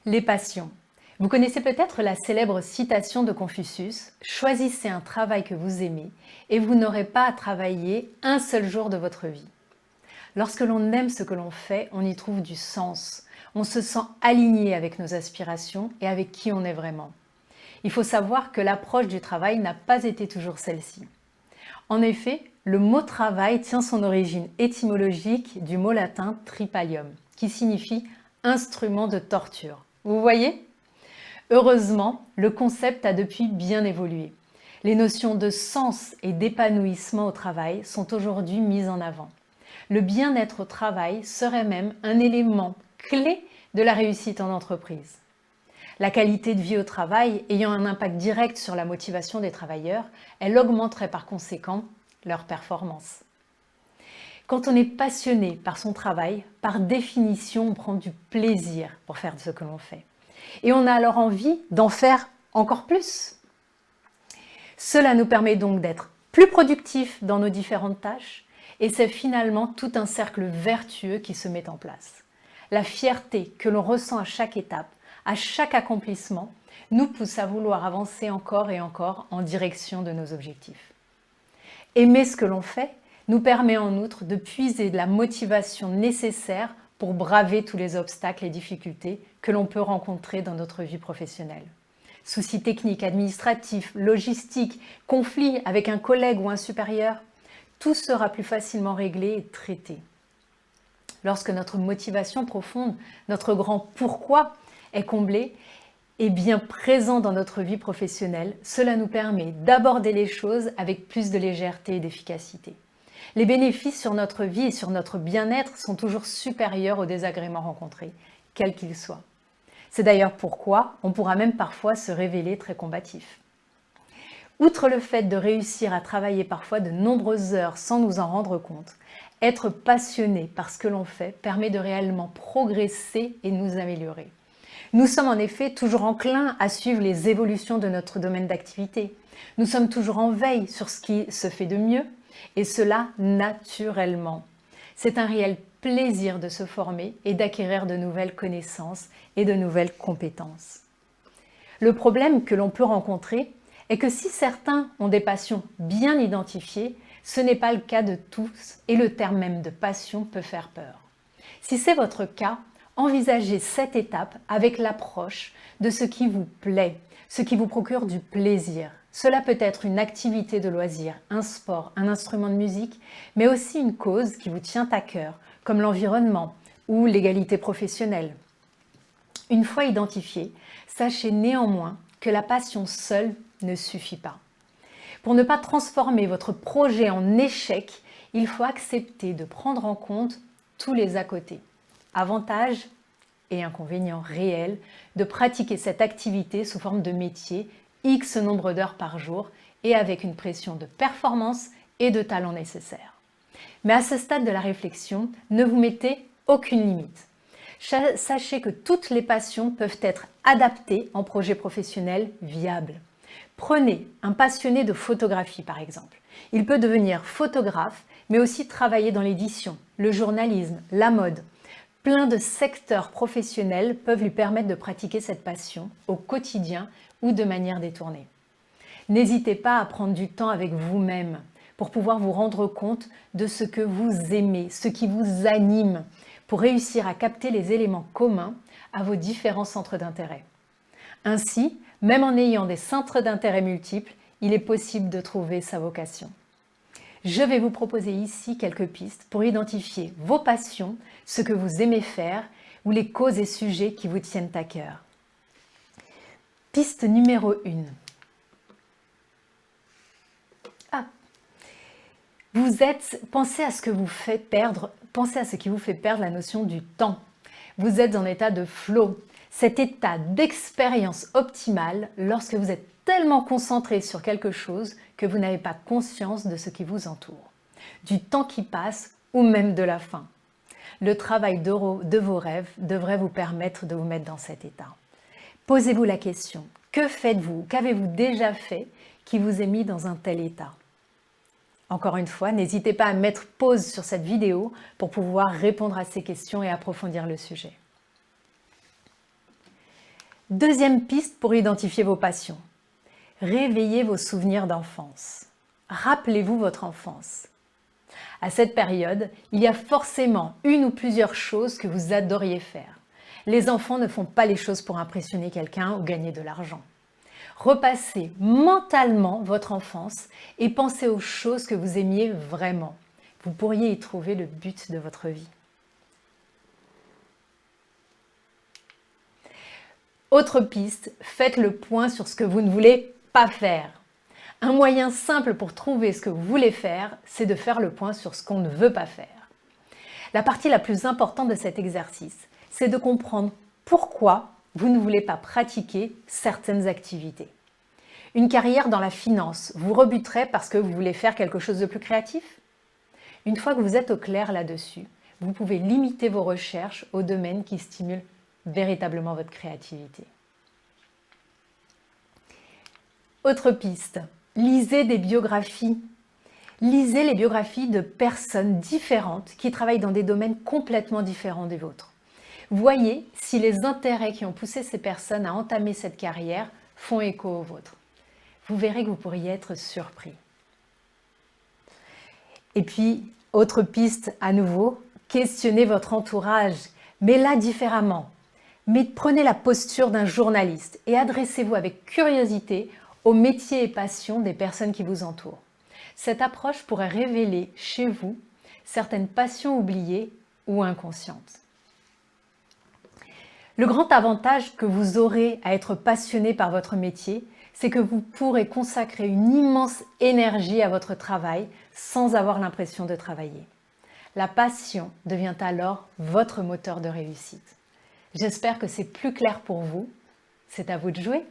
Les passions. Vous connaissez peut-être la célèbre citation de Confucius « Choisissez un travail que vous aimez et vous n'aurez pas à travailler un seul jour de votre vie ». Lorsque l'on aime ce que l'on fait, on y trouve du sens. On se sent aligné avec nos aspirations et avec qui on est vraiment. Il faut savoir que l'approche du travail n'a pas été toujours celle-ci. En effet, le mot travail tient son origine étymologique du mot latin tripalium, qui signifie instrument de torture. Vous voyez ? Heureusement, le concept a depuis bien évolué. Les notions de sens et d'épanouissement au travail sont aujourd'hui mises en avant. Le bien-être au travail serait même un élément clé de la réussite en entreprise. La qualité de vie au travail ayant un impact direct sur la motivation des travailleurs, elle augmenterait par conséquent leur performance. Quand on est passionné par son travail, par définition, on prend du plaisir pour faire ce que l'on fait. Et on a alors envie d'en faire encore plus. Cela nous permet donc d'être plus productifs dans nos différentes tâches et c'est finalement tout un cercle vertueux qui se met en place. La fierté que l'on ressent à chaque étape, à chaque accomplissement, nous pousse à vouloir avancer encore et encore en direction de nos objectifs. Aimer ce que l'on fait nous permet en outre de puiser de la motivation nécessaire pour braver tous les obstacles et difficultés que l'on peut rencontrer dans notre vie professionnelle. Soucis techniques, administratifs, logistiques, conflits avec un collègue ou un supérieur, tout sera plus facilement réglé et traité. Lorsque notre motivation profonde, notre grand pourquoi est comblé et bien présent dans notre vie professionnelle, cela nous permet d'aborder les choses avec plus de légèreté et d'efficacité. Les bénéfices sur notre vie et sur notre bien-être sont toujours supérieurs aux désagréments rencontrés, quels qu'ils soient. C'est d'ailleurs pourquoi on pourra même parfois se révéler très combatif. Outre le fait de réussir à travailler parfois de nombreuses heures sans nous en rendre compte, être passionné par ce que l'on fait permet de réellement progresser et nous améliorer. Nous sommes en effet toujours enclins à suivre les évolutions de notre domaine d'activité. Nous sommes toujours en veille sur ce qui se fait de mieux, et cela naturellement. C'est un réel plaisir de se former et d'acquérir de nouvelles connaissances et de nouvelles compétences. Le problème que l'on peut rencontrer est que si certains ont des passions bien identifiées, ce n'est pas le cas de tous et le terme même de passion peut faire peur. Si c'est votre cas, envisagez cette étape avec l'approche de ce qui vous plaît, ce qui vous procure du plaisir. Cela peut être une activité de loisir, un sport, un instrument de musique, mais aussi une cause qui vous tient à cœur, comme l'environnement ou l'égalité professionnelle. Une fois identifié, sachez néanmoins que la passion seule ne suffit pas. Pour ne pas transformer votre projet en échec, il faut accepter de prendre en compte tous les à côté. Avantages et inconvénients réels de pratiquer cette activité sous forme de métier, X nombre d'heures par jour et avec une pression de performance et de talent nécessaire. Mais à ce stade de la réflexion, ne vous mettez aucune limite. Sachez que toutes les passions peuvent être adaptées en projet professionnel viable. Prenez un passionné de photographie par exemple. Il peut devenir photographe, mais aussi travailler dans l'édition, le journalisme, la mode. Plein de secteurs professionnels peuvent lui permettre de pratiquer cette passion au quotidien ou de manière détournée. N'hésitez pas à prendre du temps avec vous-même pour pouvoir vous rendre compte de ce que vous aimez, ce qui vous anime, pour réussir à capter les éléments communs à vos différents centres d'intérêt. Ainsi, même en ayant des centres d'intérêt multiples, il est possible de trouver sa vocation. Je vais vous proposer ici quelques pistes pour identifier vos passions, ce que vous aimez faire ou les causes et sujets qui vous tiennent à cœur. Piste numéro 1. Pensez à ce qui vous fait perdre la notion du temps. Vous êtes en état de flow, cet état d'expérience optimale lorsque vous êtes tellement concentré sur quelque chose que vous n'avez pas conscience de ce qui vous entoure, du temps qui passe ou même de la fin. Le travail de vos rêves devrait vous permettre de vous mettre dans cet état. Posez-vous la question, que faites-vous, qu'avez-vous déjà fait qui vous ait mis dans un tel état ? Encore une fois, n'hésitez pas à mettre pause sur cette vidéo pour pouvoir répondre à ces questions et approfondir le sujet. Deuxième piste pour identifier vos passions. Réveillez vos souvenirs d'enfance. Rappelez-vous votre enfance. À cette période, il y a forcément une ou plusieurs choses que vous adoriez faire. Les enfants ne font pas les choses pour impressionner quelqu'un ou gagner de l'argent. Repassez mentalement votre enfance et pensez aux choses que vous aimiez vraiment. Vous pourriez y trouver le but de votre vie. Autre piste, faites le point sur ce que vous ne voulez pas faire. Un moyen simple pour trouver ce que vous voulez faire, c'est de faire le point sur ce qu'on ne veut pas faire. La partie la plus importante de cet exercice, c'est de comprendre pourquoi vous ne voulez pas pratiquer certaines activités. Une carrière dans la finance vous rebuterait parce que vous voulez faire quelque chose de plus créatif? Une fois que vous êtes au clair là-dessus, vous pouvez limiter vos recherches aux domaines qui stimulent véritablement votre créativité. Autre piste, lisez des biographies. Lisez les biographies de personnes différentes qui travaillent dans des domaines complètement différents des vôtres. Voyez si les intérêts qui ont poussé ces personnes à entamer cette carrière font écho aux vôtres. Vous verrez que vous pourriez être surpris. Et puis, autre piste à nouveau, questionnez votre entourage, mais là différemment. Mais prenez la posture d'un journaliste et adressez-vous avec curiosité aux métiers et passions des personnes qui vous entourent. Cette approche pourrait révéler chez vous certaines passions oubliées ou inconscientes. Le grand avantage que vous aurez à être passionné par votre métier, c'est que vous pourrez consacrer une immense énergie à votre travail sans avoir l'impression de travailler. La passion devient alors votre moteur de réussite. J'espère que c'est plus clair pour vous. C'est à vous de jouer.